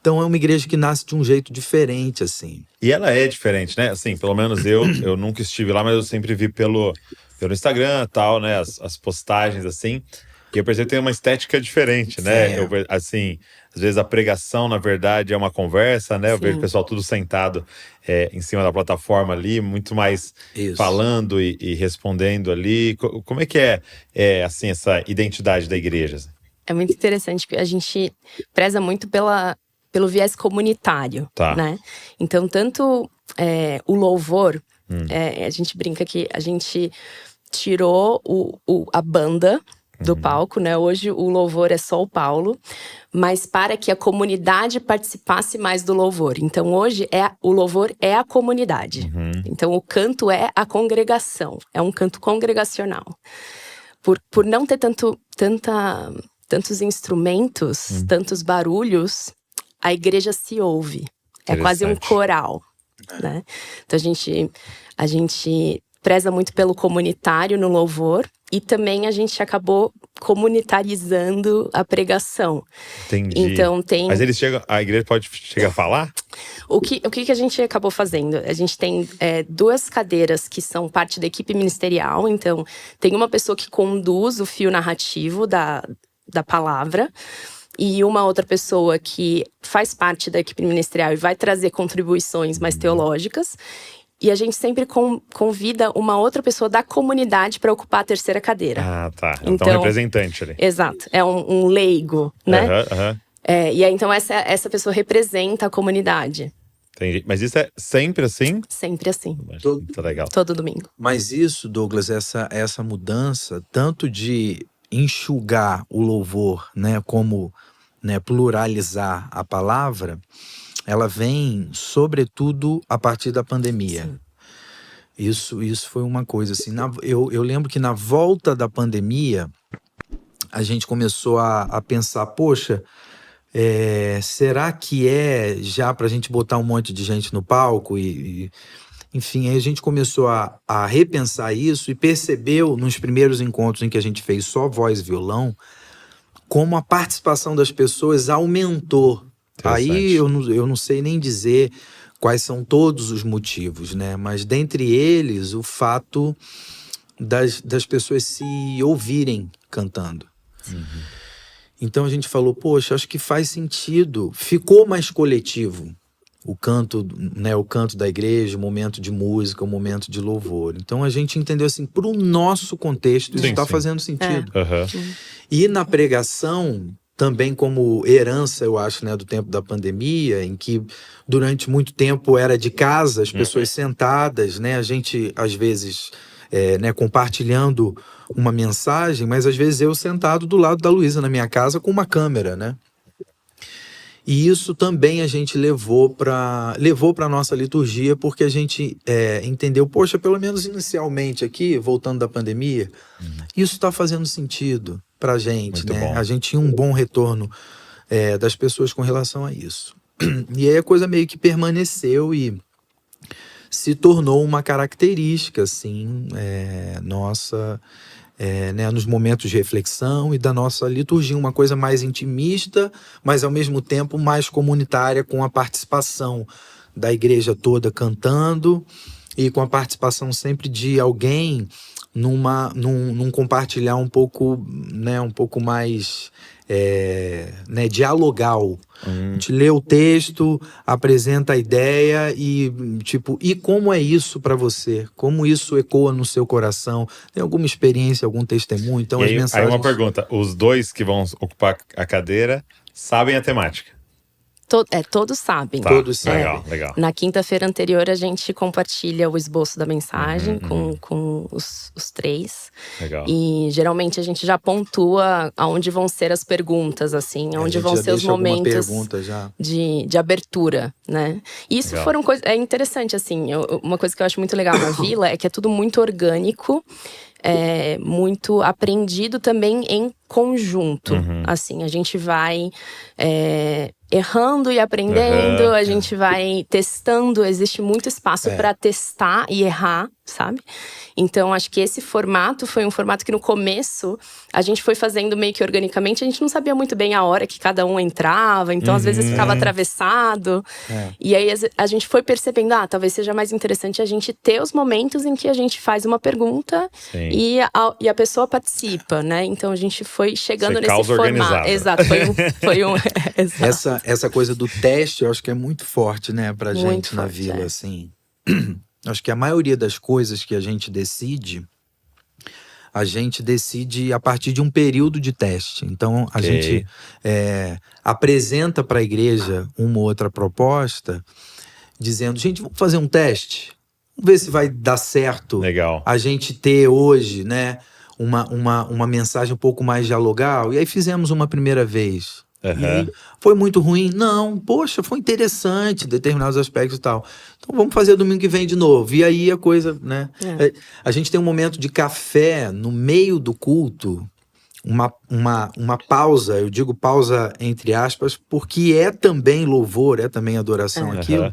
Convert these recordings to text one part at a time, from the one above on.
Então é uma igreja que nasce de um jeito diferente, assim. E ela é diferente, né? Assim, pelo menos eu nunca estive lá, mas eu sempre vi pelo Instagram e tal, né? As postagens, assim. E eu percebo que tem uma estética diferente, né? É. Assim, às vezes a pregação, na verdade, é uma conversa, né? Eu vejo o Sim. pessoal tudo sentado em cima da plataforma ali, muito mais Isso. falando e respondendo ali. Como é que assim, essa identidade da igreja? É muito interessante, porque a gente preza muito pelo viés comunitário, Tá. né? Então, tanto o louvor, a gente brinca que a gente tirou a banda do palco, né? Hoje o louvor é só o Paulo, mas para que a comunidade participasse mais do louvor. Então hoje o louvor é a comunidade. Então o canto é a congregação, é um canto congregacional. Por não ter tantos instrumentos, tantos barulhos, a igreja se ouve. É quase um coral, né? Então a gente preza muito pelo comunitário no louvor e também a gente acabou comunitarizando a pregação. Entendi. Então Mas a igreja pode chegar a falar? O que a gente acabou fazendo? A gente tem 2 cadeiras que são parte da equipe ministerial. Então, tem uma pessoa que conduz o fio narrativo da palavra e uma outra pessoa que faz parte da equipe ministerial e vai trazer contribuições mais teológicas. E a gente sempre convida uma outra pessoa da comunidade para ocupar a 3ª cadeira. Ah, tá. Então um representante ali. Exato. É um leigo, né? Aham. E aí, então, essa pessoa representa a comunidade. Entendi. Mas isso é sempre assim? Sempre assim. Muito legal. Todo domingo. Mas isso, Douglas, essa mudança, tanto de enxugar o louvor, né, como, né, pluralizar a palavra, ela vem, sobretudo, a partir da pandemia. Sim. Isso foi uma coisa assim. Eu lembro que na volta da pandemia, a gente começou a pensar, poxa, será que já pra gente botar um monte de gente no palco? Enfim, aí a gente começou a repensar isso e percebeu nos primeiros encontros em que a gente fez só voz e violão, como a participação das pessoas aumentou. Aí eu não sei nem dizer quais são todos os motivos, né? Mas dentre eles, o fato das pessoas se ouvirem cantando. Então a gente falou, poxa, acho que faz sentido. Ficou mais coletivo o canto, né? O canto da igreja, o momento de música, o momento de louvor. Então a gente entendeu assim, para o nosso contexto, isso está fazendo sentido. E na pregação, também como herança, eu acho, né, do tempo da pandemia, em que durante muito tempo era de casa, as pessoas sentadas, né, a gente às vezes né, compartilhando uma mensagem, mas às vezes eu sentado do lado da Luísa na minha casa com uma câmera, né? E isso também a gente levou para a nossa liturgia, porque a gente entendeu, poxa, pelo menos inicialmente aqui, voltando da pandemia, isso está fazendo sentido pra gente, muito né? bom. A gente tinha um bom retorno das pessoas com relação a isso. E aí a coisa meio que permaneceu e se tornou uma característica, assim, nossa, né, nos momentos de reflexão e da nossa liturgia, uma coisa mais intimista, mas ao mesmo tempo mais comunitária, com a participação da igreja toda cantando e com a participação sempre de alguém num compartilhar um pouco, né, um pouco mais né, dialogal. A gente lê o texto, apresenta a ideia e tipo, e como é isso para você? Como isso ecoa no seu coração? Tem alguma experiência, algum testemunho? Então E aí uma pergunta, os 2 que vão ocupar a cadeira sabem a temática? Todos sabem. Tá, todos sabem. Legal. Na quinta-feira anterior, a gente compartilha o esboço da mensagem com os 3. Legal. E geralmente a gente já pontua aonde vão ser as perguntas, assim, aonde vão ser os momentos de abertura, né? E isso foram coisas. É interessante, assim, uma coisa que eu acho muito legal na Vila é que é tudo muito orgânico. Muito aprendido também em conjunto. Assim, a gente vai errando e aprendendo, a gente vai testando, existe muito espaço para testar e errar, sabe? Então, acho que esse formato foi um formato que no começo a gente foi fazendo meio que organicamente, a gente não sabia muito bem a hora que cada um entrava, então às vezes ficava atravessado. E aí a gente foi percebendo, talvez seja mais interessante a gente ter os momentos em que a gente faz uma pergunta e a pessoa participa, né? Então a gente foi chegando nesse formato. Exato, foi um exato. Essa coisa do teste, eu acho que é muito forte, né, pra Muito gente na forte, Vila, assim. Acho que a maioria das coisas que a gente decide a partir de um período de teste. Então, a gente apresenta para a igreja uma ou outra proposta, dizendo, gente, vamos fazer um teste? Vamos ver se vai dar certo. Legal. A gente ter hoje, né, uma mensagem um pouco mais dialogal. E aí fizemos uma primeira vez. E aí, foi muito ruim? Não, poxa, foi interessante, determinados aspectos e tal. Então vamos fazer domingo que vem de novo. E aí a coisa, né? A gente tem um momento de café no meio do culto, uma pausa, eu digo pausa entre aspas, porque é também louvor, é também adoração aquilo.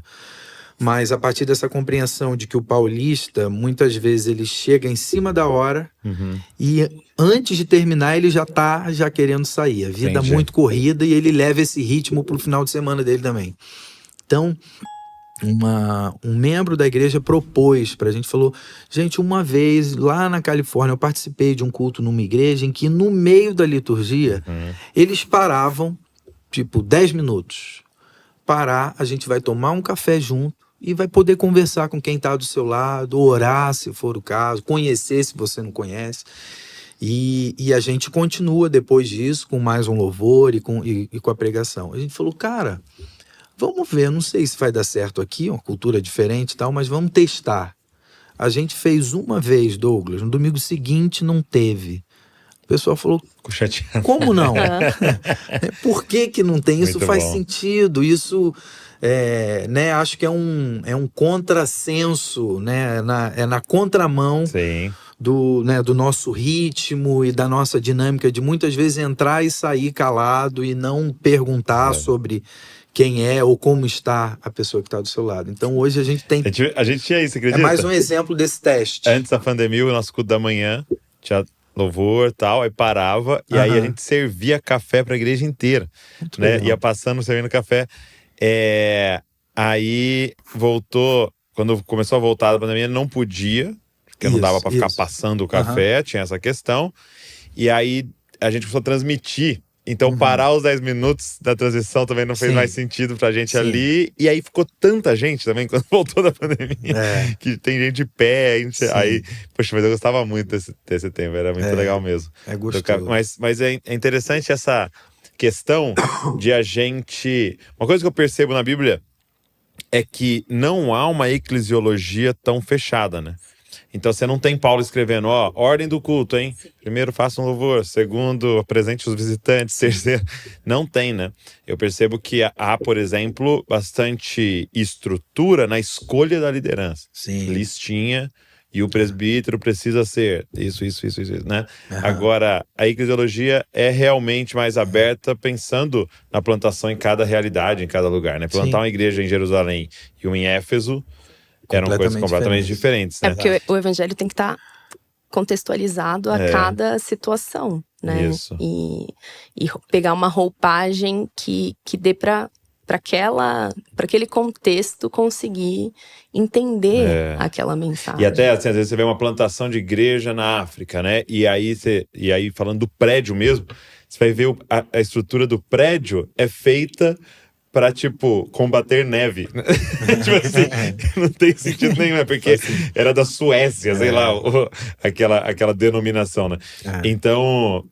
Mas a partir dessa compreensão de que o paulista, muitas vezes, ele chega em cima da hora e antes de terminar ele já tá querendo sair. A vida é muito corrida e ele leva esse ritmo pro final de semana dele também. Então, um membro da igreja propôs pra gente, falou, gente, uma vez lá na Califórnia eu participei de um culto numa igreja em que no meio da liturgia eles paravam, tipo, 10 minutos. Parar, a gente vai tomar um café junto e vai poder conversar com quem está do seu lado, orar se for o caso, conhecer se você não conhece. E a gente continua depois disso com mais um louvor e com a pregação. A gente falou, cara, vamos ver, não sei se vai dar certo aqui, uma cultura diferente e tal, mas vamos testar. A gente fez uma vez, Douglas, no domingo seguinte não teve. O pessoal falou, como não? Por que não tem? Isso faz sentido, isso né, acho que é um contrassenso, né, é na contramão do nosso ritmo e da nossa dinâmica de muitas vezes entrar e sair calado e não perguntar sobre quem é ou como está a pessoa que está do seu lado. Então hoje a gente tem... A gente tinha isso, acredita? É mais um exemplo desse teste. Antes da pandemia, o nosso culto da manhã tinha louvor e tal, aí parava e aí a gente servia café para a igreja inteira, né? Ia passando, servindo café. Aí voltou, quando começou a voltar da pandemia, não podia, porque não dava para ficar passando o café, tinha essa questão. E aí a gente começou a transmitir. Então parar os 10 minutos da transição também não fez mais sentido pra gente ali. E aí ficou tanta gente também, quando voltou da pandemia, que tem gente de pé. Aí, poxa, mas eu gostava muito desse tempo, era muito legal mesmo. É gostoso. Mas é interessante essa questão de a gente... Uma coisa que eu percebo na Bíblia é que não há uma eclesiologia tão fechada, né? Então você não tem Paulo escrevendo, ordem do culto, hein? Primeiro faça um louvor, segundo apresente os visitantes, terceiro... Não tem, né? Eu percebo que há, por exemplo, bastante estrutura na escolha da liderança. Listinha, e o presbítero precisa ser isso, né? Agora, a eclesiologia é realmente mais aberta, pensando na plantação em cada realidade, em cada lugar, né? Plantar uma igreja em Jerusalém e uma em Éfeso eram coisas completamente diferentes, né? Porque o evangelho tem que estar contextualizado a cada situação, né? Isso. E pegar uma roupagem que dê para aquele contexto conseguir entender aquela mensagem. E até, assim, às vezes você vê uma plantação de igreja na África, né? E aí falando do prédio mesmo, você vai ver a estrutura do prédio é feita pra, tipo, combater neve. Tipo assim, não tem sentido nenhum, é porque era da Suécia, sei lá, aquela denominação, né? Então,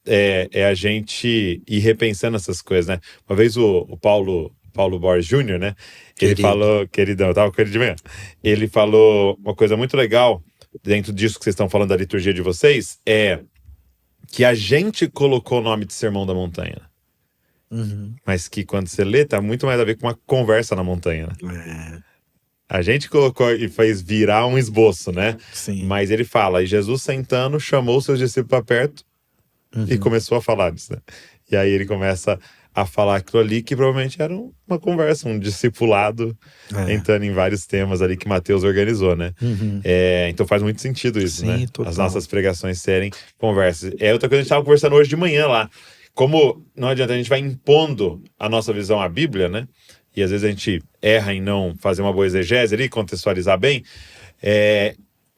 a gente ir repensando essas coisas, né? Uma vez o Paulo Borges Jr., né? Ele falou, queridão, eu tava com ele de manhã. Ele falou uma coisa muito legal, dentro disso que vocês estão falando da liturgia de vocês, é que a gente colocou o nome de Sermão da Montanha. Mas que quando você lê, tá muito mais a ver com uma conversa na montanha, né? A gente colocou e fez virar um esboço, né? Mas ele fala, e Jesus sentando, chamou seus discípulos para perto e começou a falar disso, né? E aí ele começa a falar aquilo ali, que provavelmente era uma conversa, um discipulado, entrando em vários temas ali que Mateus organizou, né? Então faz muito sentido isso, Sim, né? total. As nossas pregações serem conversas. É outra coisa que a gente estava conversando hoje de manhã lá. Como não adianta, a gente vai impondo a nossa visão à Bíblia, né? E às vezes a gente erra em não fazer uma boa exegese ali, contextualizar bem.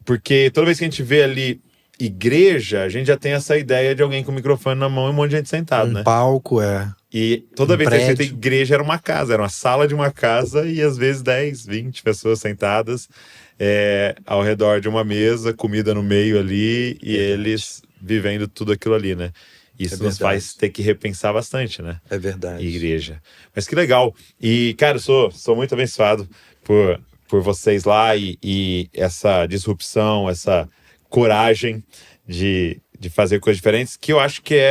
Porque toda vez que a gente vê ali igreja, a gente já tem essa ideia de alguém com o microfone na mão e um monte de gente sentado, né? Palco, E toda vez que a gente tem prédio. igreja era uma casa, era uma sala de uma casa e às vezes 10, 20 pessoas sentadas ao redor de uma mesa, comida no meio ali e eles vivendo tudo aquilo ali, né? Isso nos faz ter que repensar bastante, né? É verdade. Igreja. Mas que legal. E, cara, eu sou muito abençoado por vocês lá e essa disrupção, essa coragem de fazer coisas diferentes, que eu acho que é